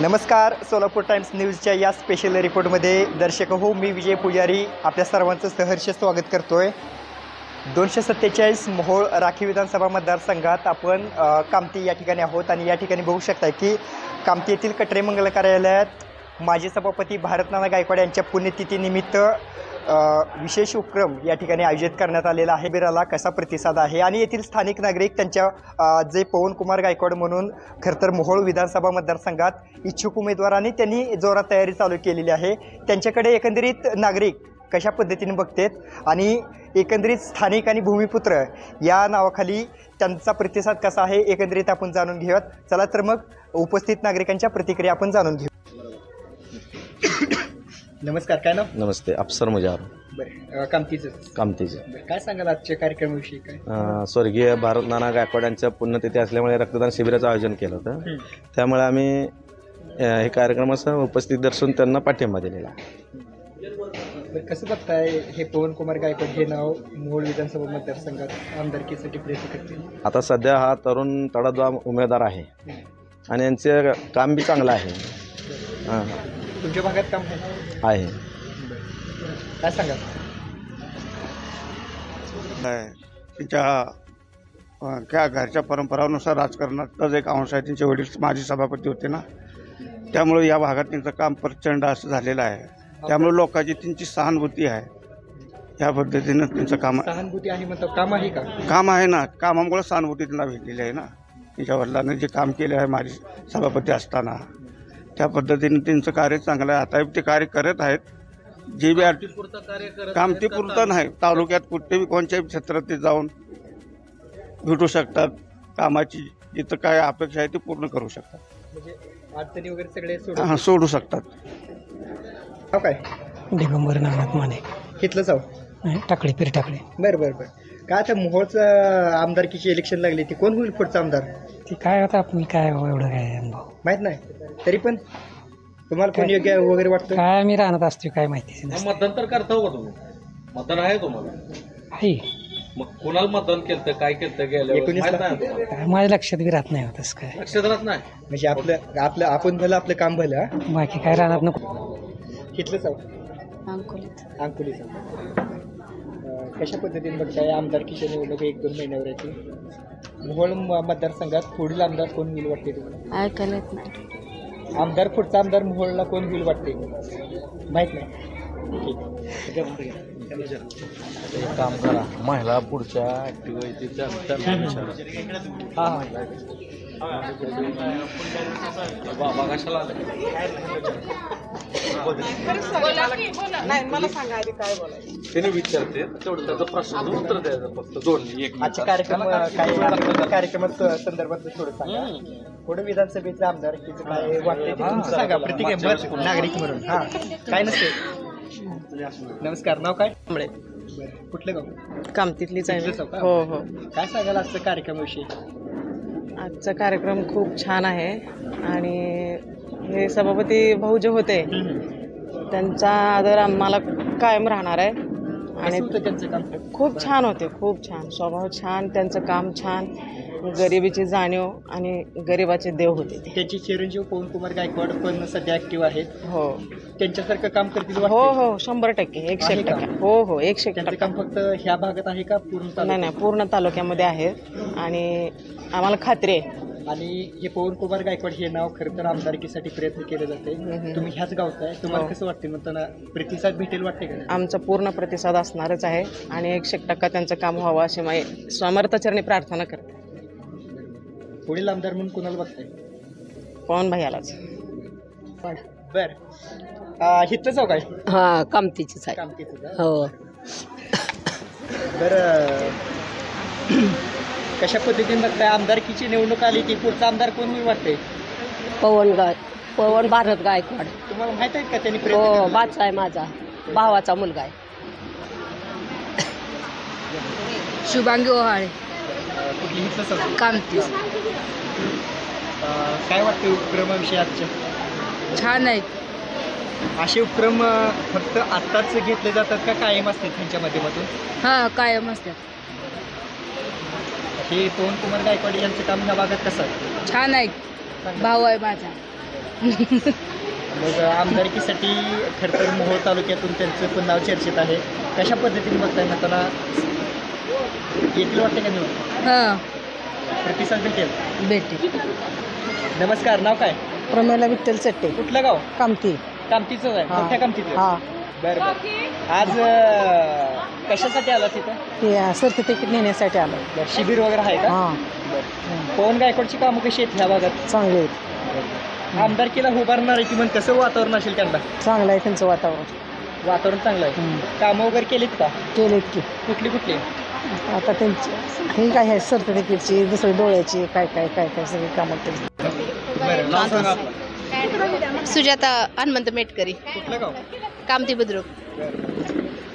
नमस्कार, सोलापूर टाइम्स न्यूजच्या या स्पेशल रिपोर्टमध्ये दर्शक हो, मी विजय पुजारी आपल्या सर्वांचं सहर्ष स्वागत करतोय। 247 मोहोळ राखीव विधानसभा मतदारसंघात आपण कामती या ठिकाणी आहोत आणि या ठिकाणी बघू शकता की कामती येथील कटरे मंगल कार्यालयात माजी सभापती भारतनाना गायकवाड यांच्या पुण्यतिथीनिमित्त विशेष उपक्रम या ठिकाणी आयोजित करण्यात आलेला आहे। बिराला कसा प्रतिसाद आहे आणि येथील स्थानिक नागरिक त्यांच्या जे पवनकुमार गायकवाड म्हणून खरं तर मोहोळ विधानसभा मतदारसंघात इच्छुक उमेदवारांनी त्यांनी जोरात तयारी चालू केलेली आहे। त्यांच्याकडे एकंदरीत नागरिक कशा पद्धतीने बघतात आणि एकंदरीत स्थानिक आणि भूमिपुत्र या नावाखाली त्यांचा प्रतिसाद कसा आहे एकंदरीत आपण जाणून घेऊयात। चला तर मग उपस्थित नागरिकांच्या प्रतिक्रिया आपण जाणून घेऊ। नमस्कार, काय नाव? नमस्ते, अफसर मुजार। बरं, कामतीचं काय सांगाल आजच्या कार्यक्रमाविषयी? काय स्वर्गीय भारतनाना गायकवाड यांच्या पुण्यतिथी असल्यामुळे रक्तदान शिबिराचं आयोजन केलं होतं, त्यामुळे आम्ही हे कार्यक्रमाचं उपस्थित दर्शवून त्यांना पाठिंबा दिलेला। कसं बघताय हे पवनकुमार गायकवाड हे नाव मोहोळ विधानसभा मतदारसंघात आमदारकीसाठी प्रयत्न करतील? आता सध्या हा तरुण तडाजवा उमेदवार आहे आणि यांचे काम बी चांगलं आहे। हां, तुमच्या भागात काम आहे। काय सांगाल? त्यांच्या घरच्या परंपरानुसार राजकारणातच एक अंश आहे। त्यांचे वडील माजी सभापती होते ना, त्यामुळे या भागात त्यांचं काम प्रचंड असं झालेलं आहे। त्यामुळे लोकांची त्यांची सहानुभूती आहे, या पद्धतीनं त्यांचं काम सहानुभूती आहे म्हणतो। काम आहे का? काम आहे ना, कामामुळे सहानुभूती त्यांना भेटलेली आहे ना। त्यांच्या वडिलांनी जे काम केले आहे माजी सभापती असताना, त्या पद्धतीने त्यांचं कार्य चांगलं आहे। आता ते कार्य करत आहेत, जे बी कामतीपुरतं नाही, तालुक्यात कुठेही कोणत्याही क्षेत्रात ते जाऊन भेटू शकतात। कामाची जिथं काय अपेक्षा आहे ती पूर्ण करू शकतात, म्हणजे अडचणी वगैरे सगळे सोडू शकतात। काय दिगंबर नानात माने घेतलं जाऊ टाकळी पीर टाकळी। बरं बरं बरं, काय आता मोहोळचं आमदारकीची इलेक्शन लागली, ती कोण होईल पुढचा आमदार? ती काय होता आपण काय एवढं काय अनुभव माहित नाही, तरी पण तुम्हाला कोण योग्य वगैरे वाटतं? काय आम्ही राहणार असतो काय माहिती नाही। मतदान तर करता का तुम्ही? मतदान आहे तुम्हाला? आहे। मग कोणाला मतदान केलं, काय केलं गेलं काय माझ्या लक्षात बी राहत नाही होतच काय लक्षात राहत नाही। म्हणजे आपलं आपण भलं आपलं काम भलं हा? बाकी काय राहणार नको। घेतलं जाऊ अंकुलीचं कशा पद्धतीने बघताय आमदारकीच्या निवडणूक 1-2 महिन्यावर याची मोहोळ मतदारसंघात पुढील आमदार कोण होईल वाटते तुम्हाला? ऐकायला येत नाही। आमदार पुढचा आमदार मोहोळला कोण होईल वाटते माहित नाही? एक काम करा, महिला पुढच्या ऍक्टिव्हिटीच्या बाबा कशाला त्याने विचारते तेवढं त्याचा प्रश्न उत्तर द्यायचं, फक्त जोडली एक आजच्या कार्यक्रमात संदर्भात थोडं सांगा। पुढे विधानसभेचा आमदार तिचं काय वाटते ते तुमचं सांगा, प्रतिक्रिया नागरिक म्हणून। हा, काय नसते। नमस्कार, नाव काय? कुठलं गाव? कामतीतलीच आहे। चौका? हो हो। काय सांगाल आजच्या कार्यक्रमाविषयी? आजचा कार्यक्रम खूप छान आहे आणि हे सभापती भाऊ जे होते त्यांचा आदर आम्हाला कायम राहणार आहे। आणि त्यांचं काम खूप छान होते, खूप छान स्वभाव, छान त्यांचं काम, छान गरिबीची जाणीव आणि गरिबाचे देव होते ते। त्यांची चिरंजीव पवनकुमार गायकवाड पण सध्या ऍक्टिव्ह आहेत, हो। त्यांच्यासारखं काम करतील? हो हो, 100%, 100%। हो हो, 100%। त्यांचं काम फक्त ह्या भागात आहे का पूर्ण? नाही, पूर्ण तालुक्यामध्ये आहे आणि आम्हाला खात्री आहे। आणि हे पवनकुमार गायकवाड हे नाव खरं तर आमदारकीसाठी प्रयत्न केले जाते। तुम्ही ह्याच गावचा आहे, तुम्हाला कसं वाटते म्हणताना प्रतिसाद भेटेल वाटते का? आमचा पूर्ण प्रतिसाद असणारच आहे आणि 100% त्यांचं काम व्हावं अशी माझी समर्थचरणी प्रार्थना करते। पुढील आमदार म्हणून कोणाला बघताय? पवन भैयालाच। बर, हिथलंच हो काय? हा, कामतीचीच आहे। कामतीच हो। बरं, कशा पद्धतीने बघताय आमदारकीची निवडणूक आली, ती पुढचा आमदार कोण होईल वाटते? पवन भारत गायकवाड। तुम्हाला माहित आहे का त्यांनी हो, बाचा आहे, माझा भावाचा मुलगा आहे। शुभांगी ओहाळे, कुठली? हिथलं कामती। काय वाटते उपक्रमाविषयी आजच्या? छान आहेत असे उपक्रम फक्त आत्ताच घेतले जातात का कायम असतात त्यांच्या माध्यमातून? हा, कायम असतात। हे पवनकुमार गायकवाड यांचं काम ह्या भागात कसं आहे? छान आहे, भाऊ आहे माझा। मग आमदारकीसाठी खरं तर मोहोळ तालुक्यातून त्यांचं पण नाव चर्चेत आहे. कशा पद्धतीने बघताय म्हणताना येतील वाटते का निवडून? हां प्रतिसाद भेटेल? भेटे. नमस्कार, नाव काय? प्रमेला विठ्ठल चट्टे, कुठलं गाव? कामती. कामतीचं आहे, हा. मोठ्या कामतीचं. हा, बरं बरं. आज कशासाठी आला तिथं? ते सर्टिफिकेट नेण्यासाठी आलो. बरं, शिबिर वगैरे आहे का? हा, बरं. पवन गायकवाडची कामं कशी आहेत ह्या भागात? चांगले आहेत. आमदारकीला उभारणार आहे की मग कसं वातावरण असेल त्यांना? चांगलं आहे त्यांचं वातावरण. वातावरण चांगलं आहे. हम्म. कामं वगैरे केलीत का? केलेत की. कुठली कुठली? आता त्यांची हे काय आहे, सर्टिफिकेटची, दुसरी डोळ्याची, काय काय काय काय सगळी कामं केली. बरं, नाव सांगा आपलं. सुजाता हनुमंत मेटकरी, कुठलं गाव? कामती बुद्रुक.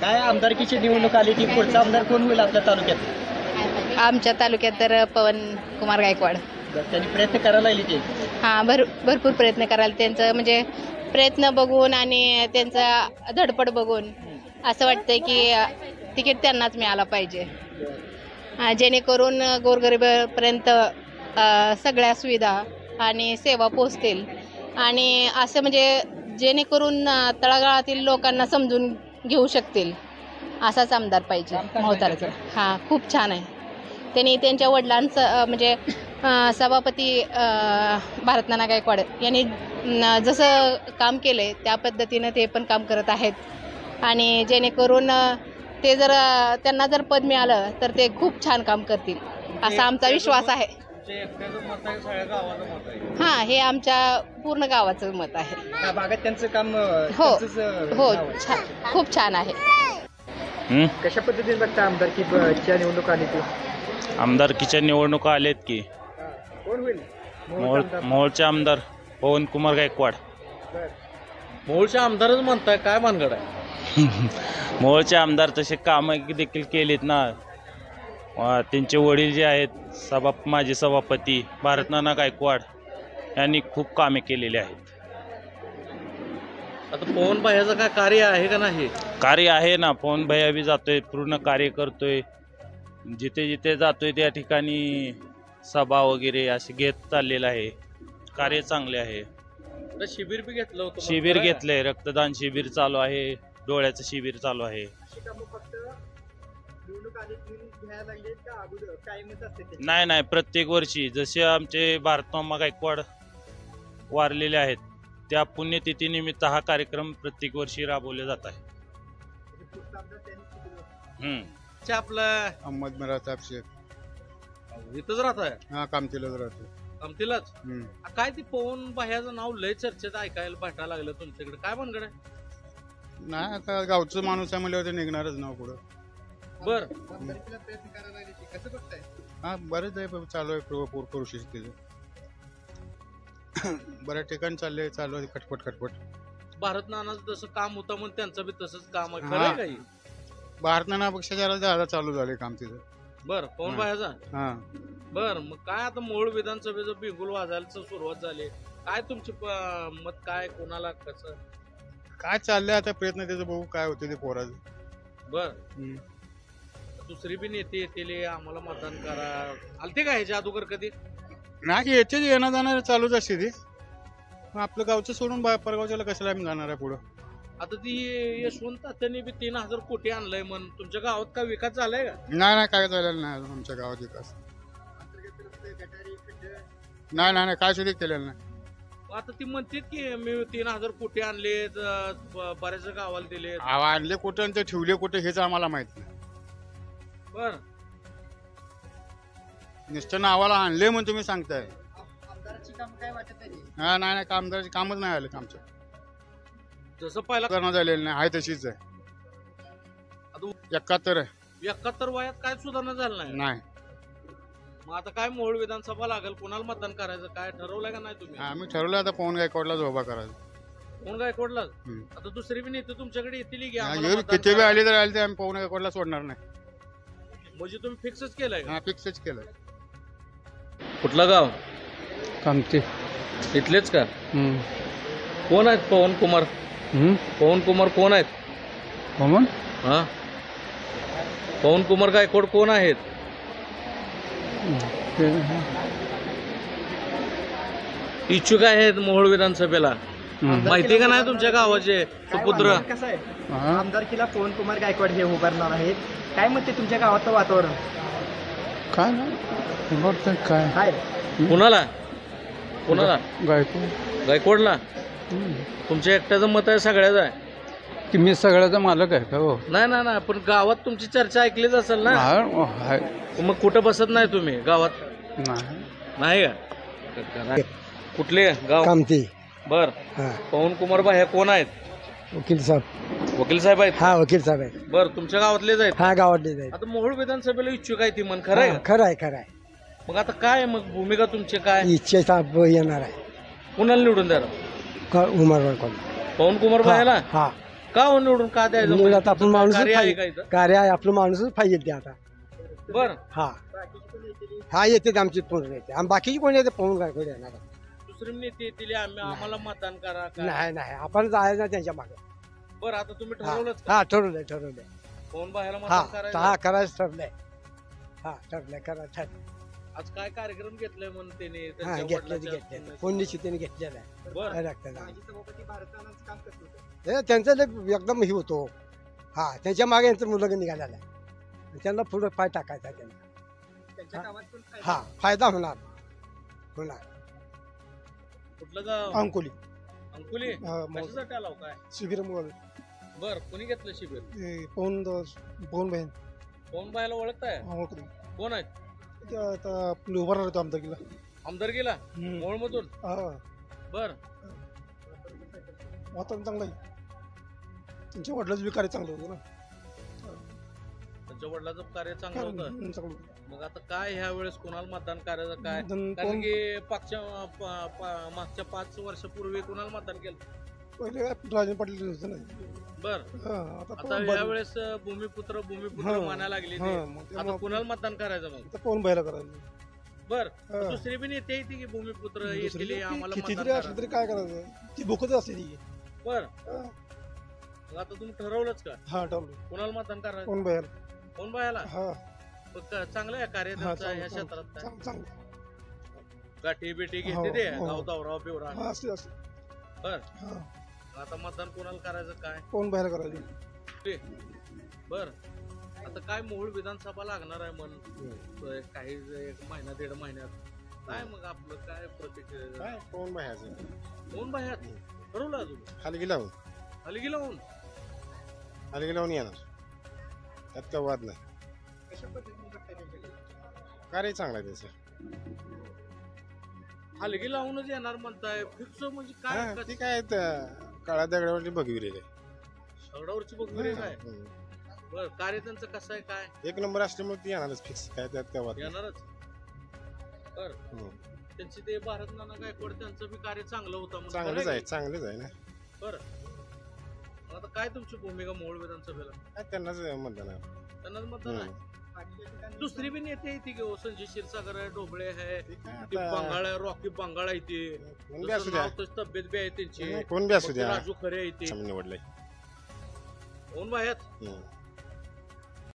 काय आमदारकीची निवडणूक आली ती पुढचा आमदार कोण होईल आपल्या तालुक्यात? आमच्या तालुक्यात तर पवन कुमार गायकवाड. बरं, त्यांनी प्रयत्न करायला लागले ते. हां भरपूर प्रयत्न करायला. त्यांचं म्हणजे प्रयत्न बघून आणि त्यांचा धडपड बघून असं वाटतं की तिकीट त्यांनाच मिळालं पाहिजे, जेणेकरून गोरगरिबापर्यंत सगळ्या सुविधा आणि सेवा पोचतील आणि असं म्हणजे जेणेकरून तळागाळातील लोकांना समजून घेऊ शकतील असाच आमदार पाहिजे मोहताराचा. हां खूप छान आहे. त्यांनी त्यांच्या वडिलांचं म्हणजे सभापती भारतनाना गायकवाड यांनी जसं काम केलं आहे त्या पद्धतीनं ते पण काम करत आहेत आणि जेणेकरून ते जर त्यांना जर पद मिळालं तर ते खूप छान काम करतील असा आमचा विश्वास आहे. हां हे आमच्या पूर्ण गावाचं मत आहे. त्या भागात त्यांचं काम हो त्यांचंच हो नाव आहे. छान, खूप छान आहे. कशा पद्धतीने बघता आमदारकीच्या निवडणूक आली ती? आमदारकीच्या निवडणुका आल्यात की. कोण होईल मोहोळचे आमदार पवन कुमार गायकवाड. मोहोळचे आमदारच म्हणताय, काय भानगड आहे? मोहोळचे आमदार तसे कामं देखील केलीत ना. त्यांचे वडील जे आहेत माजी सभापती भारतनाना गायकवाड यांनी खूप कामे केलेली आहेत. आता पवन भाईचं काय कार्य आहे का नाही? कार्य आहे ना, पवन भैया बी जातोय, पूर्ण कार्य करतोय, जिथे जिथे जातोय त्या ठिकाणी सभा वगैरे असे घेत चाललेलं आहे. कार्य चांगले आहे. आता शिबिर बी घेतलं होतं. शिबिर घेतलंय, रक्तदान शिबिर चालू आहे, डोळ्याचं शिबिर चालू आहे. नाही नाही, प्रत्येक वर्षी जसे आमचे भारतमामा गायकवाड वारलेले आहेत त्या पुण्यतिथीनिमित्त हा कार्यक्रम प्रत्येक वर्षी राबवले जात आहे. आपलं अहमद मिरा साहेब शेख. इथंच राहत आहे. हा, कामतीलाच राहतो. कामतीलाच. काय ते पवन भाह्याचं नाव लय चर्चेत ऐकायला भेटायला लागलं तुमच्याकडे, काय भानगड आहे? नाही, आता गावचं माणूस आहे म्हणल्यावर ते निघणारच नाव पुढं. बर, हा, बरेच आहे चालू आहे प्रोसेस त्याचं. बऱ्याच ठिकाणी चालू आहे खटपट. भारतनानाचं जसं काम होतं म्हणून त्यांचं बी तसंच काम आहे, हा. खरं आहे काही? भारतनानापेक्षा जरा ज्यादा चालू झाले काम तिथं. बर, पवन भाह्याचा. हा, बर, मग काय आता मोहोळ विधानसभेचं बिगुल वाजायला सुरुवात झाली. काय तुमची मत काय, कोणाला कसं काय चाललंय आता प्रयत्न त्याचं बघू काय होते ते पोराचं. बर, दुसरी बी नेते येतील आम्हाला मतदान करा आलते का ह्याच्या अगोदर कधी? नाही, याच्याच येणं जाणार चालूच असते ती. आपलं गावचं सोडून परगावच्याला कशाला आम्ही जाणार आहे पुढं. आता ती यशवंत त्यांनी बी 3,000 कोटी आणलंय म्हण. तुमच्या गावात काय विकास झालाय का? नाही, काय झालेलं नाही अजून आमच्या गावात विकास. नाही, काय सुद्धा केलेलं नाही. आता ती म्हणते की मी 3,000 कोटी आणलेत, बऱ्याच गावाला दिले. आणले कुठं आणि ते ठेवले कुठे हेच आम्हाला माहित नाही. बर, नुसतं नावाला आणले म्हणून तुम्ही सांगताय. हा, नाही, आमदाराची कामच नाही आले आमचं. जसं पहिला करणं झालेलं नाही, आहे तशीच आहे. 71 आहे. 71 वयात काय सुधारणा झालं नाही. मग आता काय मोहोळ विधानसभा लागेल, कोणाला मतदान करायचं काय ठरवलंय का नाही तुम्ही? आम्ही ठरवलं आता पवन गायकवाडलाच उभा करायचं. कोण गायकवाडला? आता दुसरी बी नेते तुमच्याकडे येतील की किती वेळ आली तर आली तर आम्ही पवन गायकवाडला सोडणार नाही. म्हणजे तुम्ही फिक्सच केलंय? हा, फिक्सच केलंय. कुठलं गाव? कामती. इथलेच का? कोण आहेत पवन कुमार? पवन कुमार कोण आहेत? हा, पवन कुमार गायकवाड कोण आहेत? इच्छुक आहेत मोहोळ विधानसभेला. माहिती का नाही तुमच्या गावाचे सुपुत्र? कसं आहे आमदारकीला पवन कुमार गायकवाड हे उभारणार आहेत. काय म्हणते तुमच्या गावाचं वातावरण? काय नाही काय कुणाला कुणाला गायकवाडला? की तुमच्या एकट्याचं मत आहे सगळ्याचं आहे? मी सगळ्याचा मालक आहे का हो? नाही पण गावात तुमची चर्चा ऐकलीच असेल ना. हाय मग कुठं बसत नाही तुम्ही गावात? नाही नाही का? कुठले गाव? कामती बर. पवन कुमार बाह्या कोण आहेत? वकील साहेब. वकील साहेब आहेत. हा वकील साहेब आहे. बर, तुमच्या गावातलेच आहेत? हा गावातले जाईल. आता मोहोळ विधानसभेला इच्छुक आहे ती मन, खरं आहे का? खरं आहे खरं आहे. मग आता काय मग भूमिका तुमची काय? इच्छेचा येणार आहे कुणाला निवडून द्यायला? उमरवाड कोण पवन कुमार बाह्याला? हा का हो निवडून का द्यायचं? आता आपण माणूस कार्य आहे का इथं? कार्य आहे आपलं माणूसच पाहिजे ते आता. बर. हा हा येते आमची पूर्ण येते आणि बाकीची कोण येते पाहून काय कोण येणार. दुसरी नेते येतील आम्हाला मतदान करा काय? नाही आपण जायचं ना त्यांच्या मागे. बरं, आता तुम्ही ठरवलंच का? हा ठरवलंय पवन बाह्याला हा मतदान करायचं? हा करायचं ठरलंय. हा ठरलंय करायचं. आज काय कार्यक्रम घेतलाय म्हणून त्याने हा त्यांच्या घेतलं वडिलांच्या फोन निश्चितीने घेतलेला आहे. बरं. त्यांचं लय एकदम हे होतो. हा त्यांच्या मागे यांचं मुलं निघालेलं आहे. त्यांना पुढे पाय टाकायचा त्यांना. हा फायदा होणार. कुठलं गाव? अंकोली अंकुली. कशासाठी आला हो काय? शिबिर मोल बर, कोणी घेतलं शिबिर? पवन बहीण पवन बाह्याला ओळखताय? कोण आहेत? आता उभा राहतो आमदारकीला. आमदारकीला मोहोळ मधून? बर. वातावरण चांगलं आहे. त्यांच्या वडिलांचं बी कार्य चांगलं होतं ना. त्यांच्या वडिलांचं कार्य चांगलं होतं. चांगलं. मग आता काय ह्या वेळेस कोणाला मतदान करायचं काय? मतदान कारण की मागच्या 5 वर्षापूर्वी कोणाला मतदान केलं? पहिले राजन पाटील होतं ना. बर. आता या वेळेस भूमिपुत्र मानायला लागले ते. आता कुणाला मतदान करायचं मग? पवन बाहेर करायचं. बर. दुसरी पण येते येते की भूमिपुत्र येतील आम्हाला किती मतदान तरी करा. असलं तरी काय करायचं, ती भूकच असते ती. बर. मग आता तुम्ही ठरवलंच का हा ठरवलं कुणाला मतदान करायचं? पवन बाहेर. कोण बायाला? हा चांगलं आहे कार्य त्यांचं ह्या क्षेत्रात काय? चांगलं. गाठी बिठी हो, घेते ते हो. गाव दौरा बिवरा. हा असते. बर. हा आता मतदान कोणाला करायचं काय? पवन बाहेर करायचं. बर. आता काय मोहोळ विधानसभा लागणार आहे म्हण काही 1 महिना 1.5 महिन्यात. काय मग आपलं काय प्रतिक्रिया? पवन बाहेर. कोण बाहेर ठरवलं अजून? खाली लावून हलगी लावून येणार. त्यात काय वाद नाही. कार्य चांगला आहे त्याचं. हलगी लावूनच येणार म्हणताय फिक्स म्हणजे काय? ती काय काळा दगडावरची बघविरी आहे. दगडावरची बघितली काय? बर. कार्य त्यांचं कसं आहे काय? 1 नंबर असल्यामुळे ती येणारच फिक्स. काय त्यात काय वाद येणारच. बर. त्यांची ते भारत नाना गायकवाड त्यांचं बी कार्य चांगलं होतं. चांगलेच आहे ना. बरं. आता काय तुमची भूमिका मोहोळ विधानसभेला? त्यांनाच मतदान आहे. त्यांनाच मतदान आहे. दुसरी बी नेते येते की संजय क्षीरसागर आहे, ढोबळे आहे, बंगाळ आहे, रॉकी बंगाळ आहे ते. तब्येत बी आहे त्यांची. कोण बी असू द्या. राजू खरे आहे ते. निवडलंय कोण बाहेर?